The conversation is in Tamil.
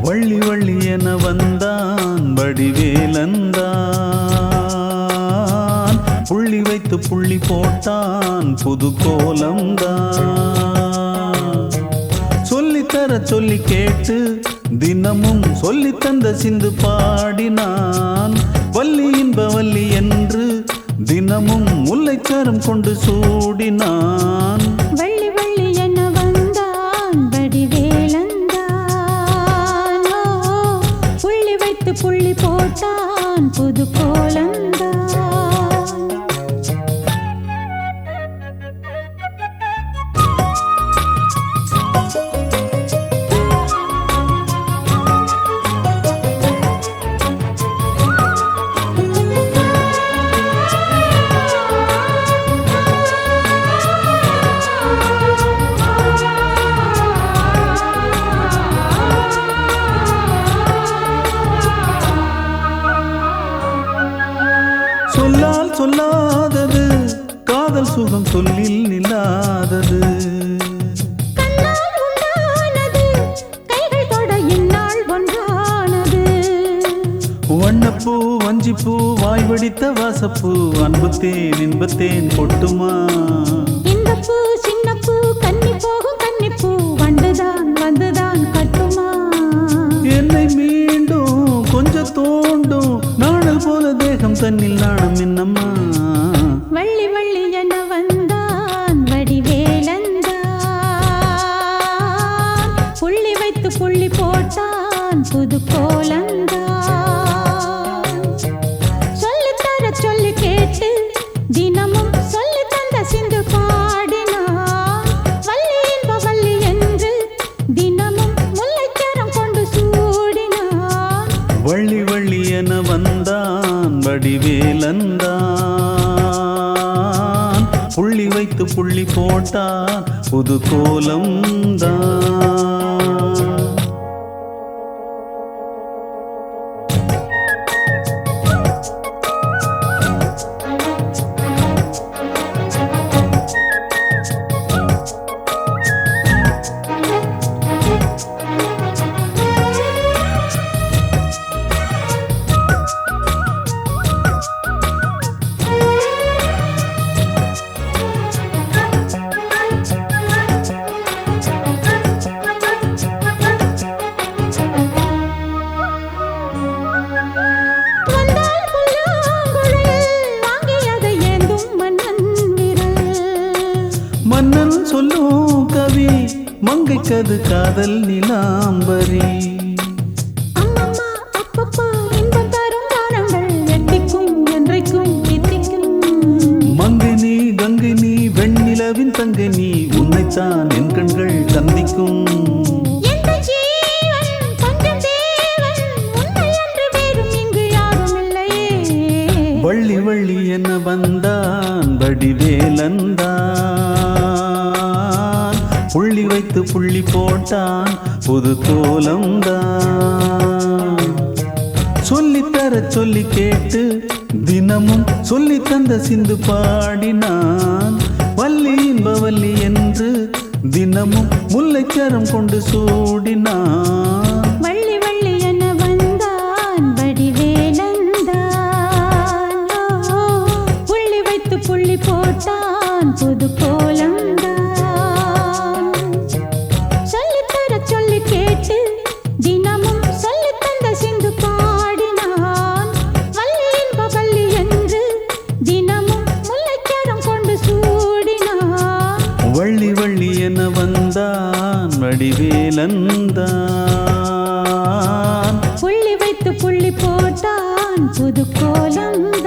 வள்ளி வள்ளி என வந்தான் வடிவேலந்தான், புள்ளி வைத்து புள்ளி போட்டான் புது கோலம்தான். சொல்லித்தர சொல்லி கேட்டு தினமும் சொல்லி தந்த சிந்து பாடினான். வள்ளி இன்ப வள்ளி என்று தினமும் முல்லைச்சாரம் கொண்டு சூடினான். வள்ளி வள்ளி என வந்தான் வடிவேலந்தான், புள்ளி வைத்து புள்ளி போட்டான் புது கோலந்தான். சொல்லால் சொல்லாதது காதல் சுகம் சொல்லில் நில்லாதது. வண்ணப்பூ வஞ்சிப்பூ வாய் வடித்த வாசப்பூ அன்புத்தேன் இன்பத்தேன் பொட்டுமா. இந்த பூ சின்ன பூ கன்னி போகும் கன்னிப்பூ வண்டுதான் வந்துதான் கட்டுமா. என்னை மீண்டும் கொஞ்சம் தோண்டும் நாணல் போல தேகம் தன்னில் நாணம் என்னம்மா. வள்ளி வள்ளி என வந்தான் வடிவேலந்தான், புள்ளி வைத்து புள்ளி போட்டான் புது கோலந்தான். சொல்லித்தர சொல்லி கேட்டு தினமும் சொல்லி தந்த சிந்து பாடினான். வள்ளி இன்ப வள்ளி என்று தினமும் முல்லைச்சாரம் கொண்டு சூடினான். வள்ளி வள்ளி என வந்தான் வடிவேலந்தான், புள்ளி வைத்து புள்ளி போட்டான் புது கோலம்தான். மன்னன் சொல்லும் கவி மங்கைக்கது காதல் நிலாம்பரி. அம்மம்மா அப்பப்பா இன்பம் தரும் தாரங்கள் எட்டிக்கும் என்றைக்கும் எத்திக்கும். மங்கை நீ கங்கை நீ வெண்ணிலவின் தங்கை நீ உன்னைத்தான் என் கண்கள் சந்திக்கும். எந்த ஜீவன் கொஞ்சம் தேவன் உன்னை அன்று வேறும் இங்கு யாரும் இல்லையே. வள்ளி வள்ளி என வந்தான் வடிவேலந்தான், புள்ளி வைத்து புள்ளி போட்டான் புது கோலம்தான். சொல்லித்தர சொல்லி கேட்டு தினமும் சொல்லி தந்த சிந்து பாடினான். வள்ளி இன்ப வள்ளி என்று தினமும் முல்லைச்சாரம் கொண்டு சூடினான். வள்ளி வள்ளி என வந்தான் வடிவேலந்தான், புள்ளி வைத்து புள்ளி போட்டான் புது கோலம்தான். சொல்லித்தர சொல்லி கேட்டு தினமும் சொல்லி தந்த சிந்து பாடினான். வள்ளி இன்ப வள்ளி என்று தினமும் முல்லைச்சாரம் கொண்டு சூடினான். வள்ளி வள்ளி என வந்தான் வடிவேலந்தான், புள்ளி வைத்து புள்ளி போட்டான் புது கோலம்தான்.